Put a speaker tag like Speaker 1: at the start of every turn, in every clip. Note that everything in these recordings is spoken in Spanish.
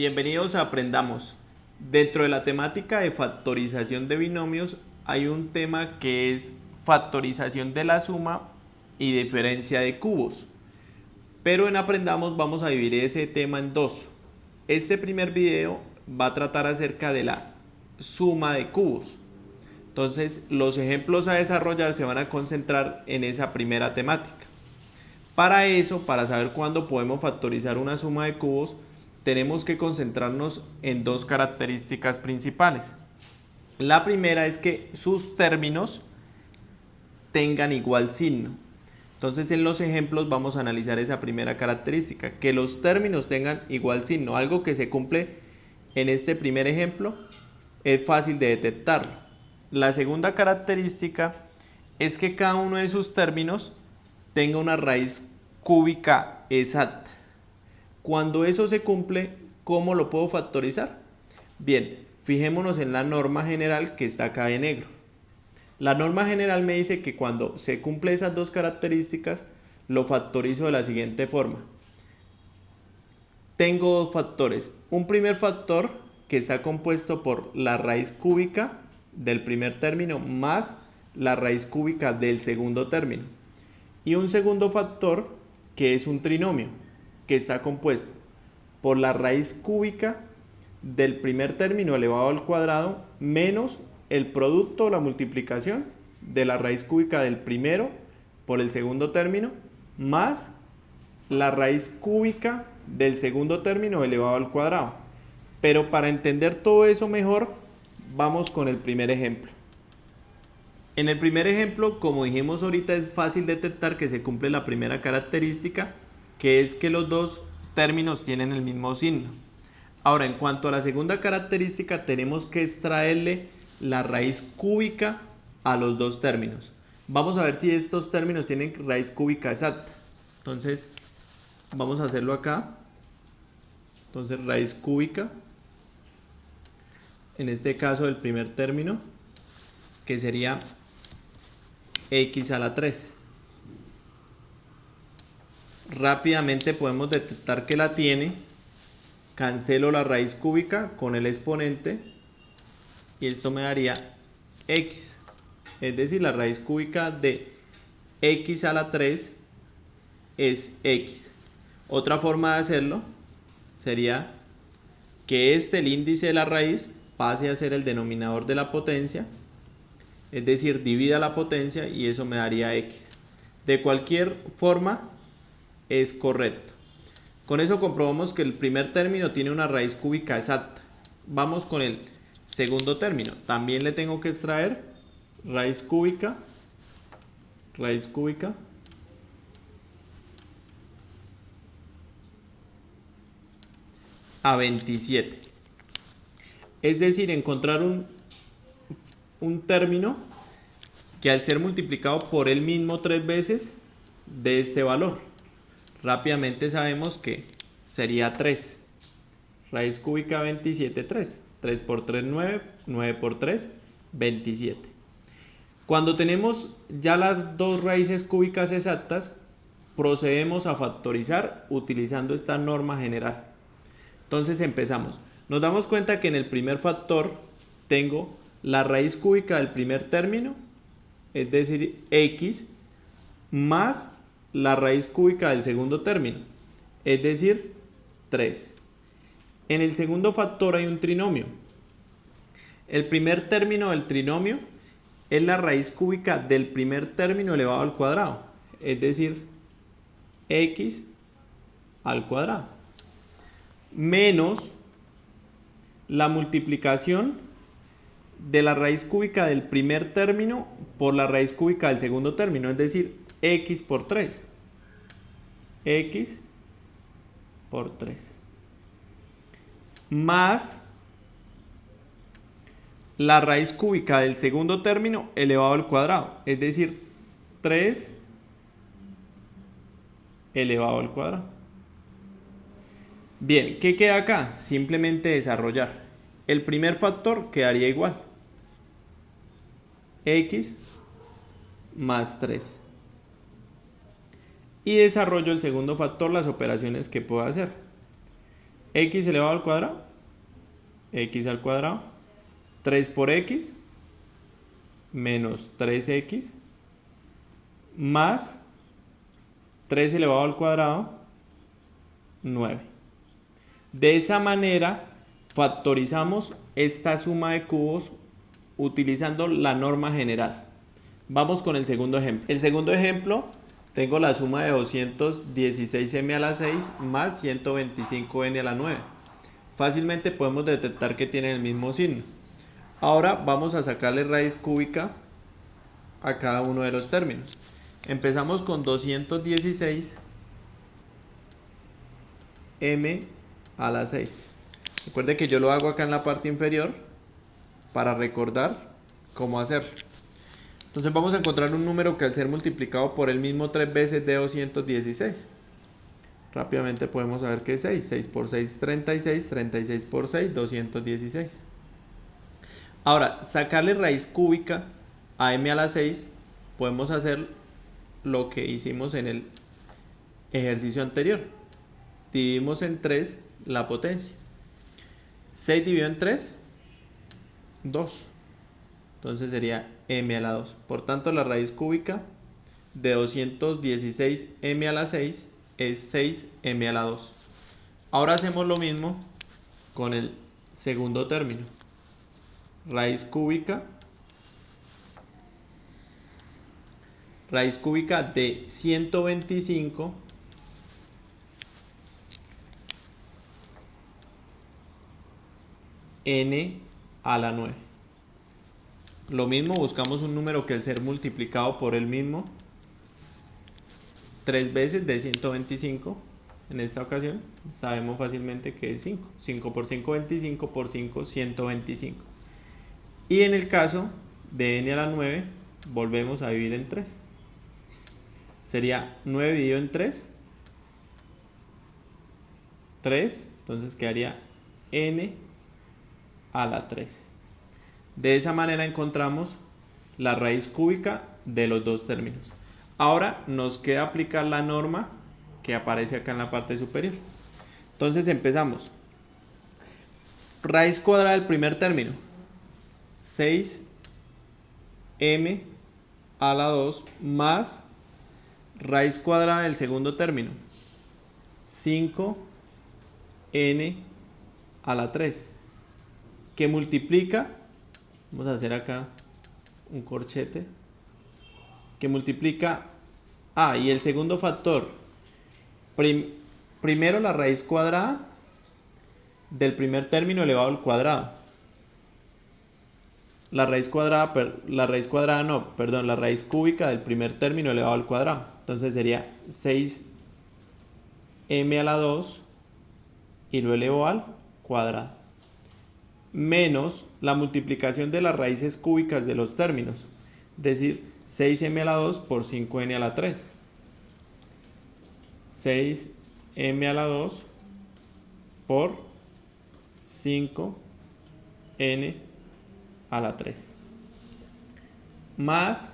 Speaker 1: Bienvenidos a Aprendamos. Dentro de la temática de factorización de binomios hay un tema que es factorización de la suma y diferencia de cubos. Pero en Aprendamos vamos a dividir ese tema en dos. Este primer video va a tratar acerca de la suma de cubos. Entonces los ejemplos a desarrollar se van a concentrar en esa primera temática. Para eso, para saber cuándo podemos factorizar una suma de cubos, tenemos que concentrarnos en dos características principales. La primera es que sus términos tengan igual signo. Entonces en los ejemplos vamos a analizar esa primera característica, que los términos tengan igual signo, algo que se cumple en este primer ejemplo, es fácil de detectarlo. La segunda característica es que cada uno de sus términos tenga una raíz cúbica exacta. Cuando eso se cumple, ¿cómo lo puedo factorizar? Bien, fijémonos en la norma general que está acá de negro. La norma general me dice que cuando se cumplen esas dos características, lo factorizo de la siguiente forma. Tengo dos factores. Un primer factor que está compuesto por la raíz cúbica del primer término más la raíz cúbica del segundo término. Y un segundo factor que es un trinomio, que está compuesto por la raíz cúbica del primer término elevado al cuadrado menos el producto o la multiplicación de la raíz cúbica del primero por el segundo término más la raíz cúbica del segundo término elevado al cuadrado. Pero para entender todo eso mejor, vamos con el primer ejemplo. En el primer ejemplo, como dijimos ahorita, es fácil detectar que se cumple la primera característica, que es que los dos términos tienen el mismo signo. Ahora, en cuanto a la segunda característica, tenemos que extraerle la raíz cúbica a los dos términos. Vamos a ver si estos términos tienen raíz cúbica exacta. Entonces, vamos a hacerlo acá. Entonces, raíz cúbica, en este caso del primer término, que sería x a la 3. Rápidamente podemos detectar que la tiene. Cancelo la raíz cúbica con el exponente y esto me daría x. Es decir, la raíz cúbica de x a la 3 es x. Otra forma de hacerlo sería que el índice de la raíz, pase a ser el denominador de la potencia. Es decir, divida la potencia y eso me daría x. De cualquier forma es correcto. Con eso comprobamos que el primer término tiene una raíz cúbica exacta. Vamos con el segundo término. También le tengo que extraer raíz cúbica a 27. Es decir, encontrar un término que al ser multiplicado por él mismo 3 veces de este valor. Rápidamente sabemos que sería 3. Raíz cúbica 27, 3. 3 por 3, 9. 9 por 3, 27. Cuando tenemos ya las dos raíces cúbicas exactas, procedemos a factorizar utilizando esta norma general. Entonces empezamos. Nos damos cuenta que en el primer factor tengo la raíz cúbica del primer término, es decir, x, más la raíz cúbica del segundo término, es decir, 3. En el segundo factor hay un trinomio. El primer término del trinomio es la raíz cúbica del primer término elevado al cuadrado, es decir, x al cuadrado, menos la multiplicación de la raíz cúbica del primer término por la raíz cúbica del segundo término, es decir, x por 3. X por 3. Más la raíz cúbica del segundo término elevado al cuadrado, es decir, 3 elevado al cuadrado. Bien, ¿qué queda acá? Simplemente desarrollar. El primer factor quedaría igual. X más 3. Y desarrollo el segundo factor, las operaciones que puedo hacer. x elevado al cuadrado, x al cuadrado, 3 por x, menos 3x, más 3 elevado al cuadrado, 9. De esa manera factorizamos esta suma de cubos utilizando la norma general. Vamos con el segundo ejemplo. El segundo ejemplo, tengo la suma de 216m a la 6 más 125n a la 9. Fácilmente podemos detectar que tienen el mismo signo. Ahora vamos a sacarle raíz cúbica a cada uno de los términos. Empezamos con 216m a la 6. Recuerde que yo lo hago acá en la parte inferior para recordar cómo hacerlo. Entonces vamos a encontrar un número que al ser multiplicado por el mismo 3 veces de 216. Rápidamente podemos saber que es 6. 6 por 6, 36. 36 por 6, 216. Ahora, sacarle raíz cúbica a m a la 6, podemos hacer lo que hicimos en el ejercicio anterior. Dividimos en 3 la potencia. 6 dividido en 3, 2. Entonces sería m a la 2. Por tanto, la raíz cúbica de 216m a la 6 es 6m a la 2. Ahora hacemos lo mismo con el segundo término. Raíz cúbica de 125 n a la 9. Lo mismo, buscamos un número que al ser multiplicado por el mismo 3 veces de 125, en esta ocasión sabemos fácilmente que es 5. 5 por 5, 25, por 5, 125. Y en el caso de n a la 9, volvemos a dividir en 3. Sería 9 dividido en 3, 3, entonces quedaría n a la 3. De esa manera encontramos la raíz cúbica de los dos términos. Ahora nos queda aplicar la norma que aparece acá en la parte superior. Entonces empezamos. Raíz cuadrada del primer término, 6m a la 2 más raíz cuadrada del segundo término, 5n a la 3, que multiplica, vamos a hacer acá un corchete, que multiplica y el segundo factor, primero la raíz cuadrada del primer término elevado al cuadrado. La raíz cúbica del primer término elevado al cuadrado. Entonces sería 6m a la 2 y lo elevo al cuadrado. Menos la multiplicación de las raíces cúbicas de los términos. Es decir, 6m a la 2 por 5n a la 3. 6m a la 2 por 5n a la 3. Más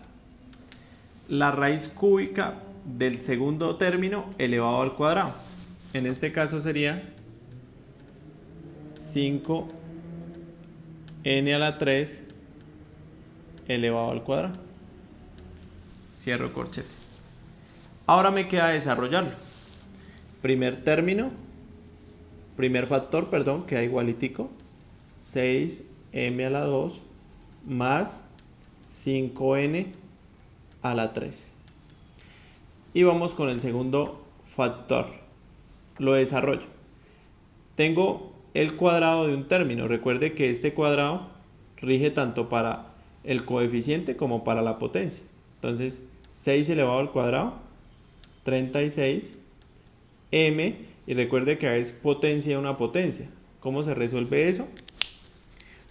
Speaker 1: la raíz cúbica del segundo término elevado al cuadrado. En este caso sería 5n a la 3 elevado al cuadrado. Cierro corchete. Ahora me queda desarrollarlo. Primer factor, queda igualitico. 6m a la 2 más 5n a la 3. Y vamos con el segundo factor. Lo desarrollo. Tengo el cuadrado de un término. Recuerde que este cuadrado rige tanto para el coeficiente como para la potencia. Entonces, 6 elevado al cuadrado, 36m. Y recuerde que es potencia de una potencia. ¿Cómo se resuelve eso?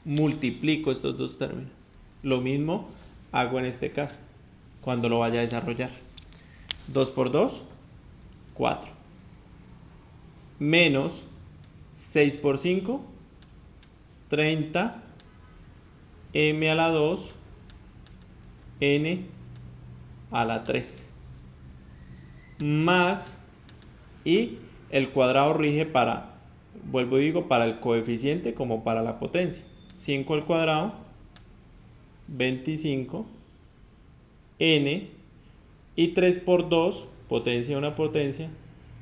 Speaker 1: Multiplico estos dos términos. Lo mismo hago en este caso, cuando lo vaya a desarrollar. 2 por 2, 4. Menos 6 por 5, 30, m a la 2, n a la 3. Más, y el cuadrado rige para vuelvo y digo, para el coeficiente como para la potencia. 5 al cuadrado, 25, n, y 3 por 2, potencia de una potencia,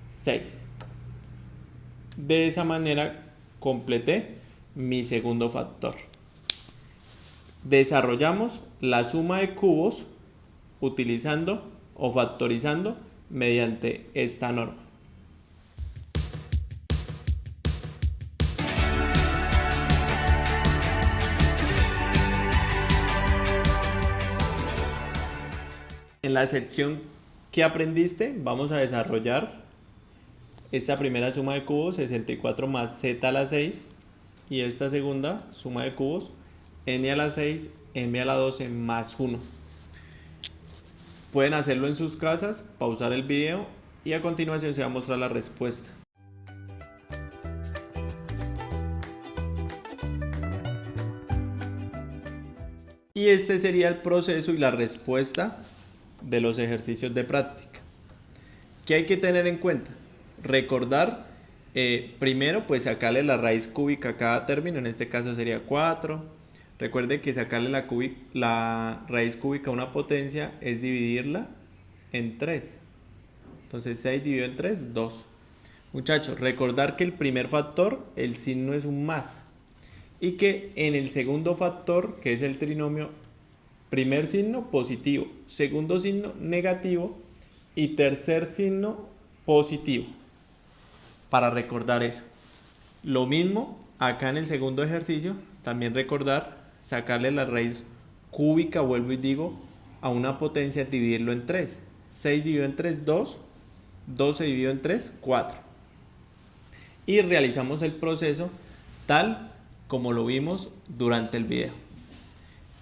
Speaker 1: 6. De esa manera completé mi segundo factor. Desarrollamos la suma de cubos utilizando o factorizando mediante esta norma. En la sección que aprendiste vamos a desarrollar esta primera suma de cubos, 64 más z a la 6, y esta segunda suma de cubos, n a la 6, m a la 12 más 1. Pueden hacerlo en sus casas, pausar el video y a continuación se va a mostrar la respuesta. Y este sería el proceso y la respuesta de los ejercicios de práctica. ¿Qué hay que tener en cuenta? Recordar, primero pues sacarle la raíz cúbica a cada término, en este caso sería 4. Recuerde que sacarle la raíz cúbica a una potencia es dividirla en 3. Entonces 6 dividido en 3, 2. Muchachos, recordar que el primer factor, el signo es un más. Y que en el segundo factor, que es el trinomio, primer signo positivo, segundo signo negativo y tercer signo positivo. Para recordar eso. Lo mismo acá en el segundo ejercicio, también recordar sacarle la raíz cúbica, vuelvo y digo, a una potencia, dividirlo en 3. 6 dividido en 3, 2. 12 dividido en 3, 4. Y realizamos el proceso tal como lo vimos durante el video.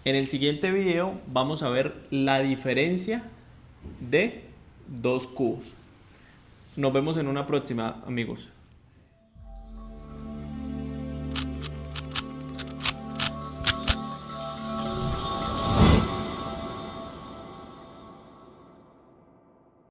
Speaker 1: En el siguiente video vamos a ver la diferencia de dos cubos. Nos vemos en una próxima, amigos.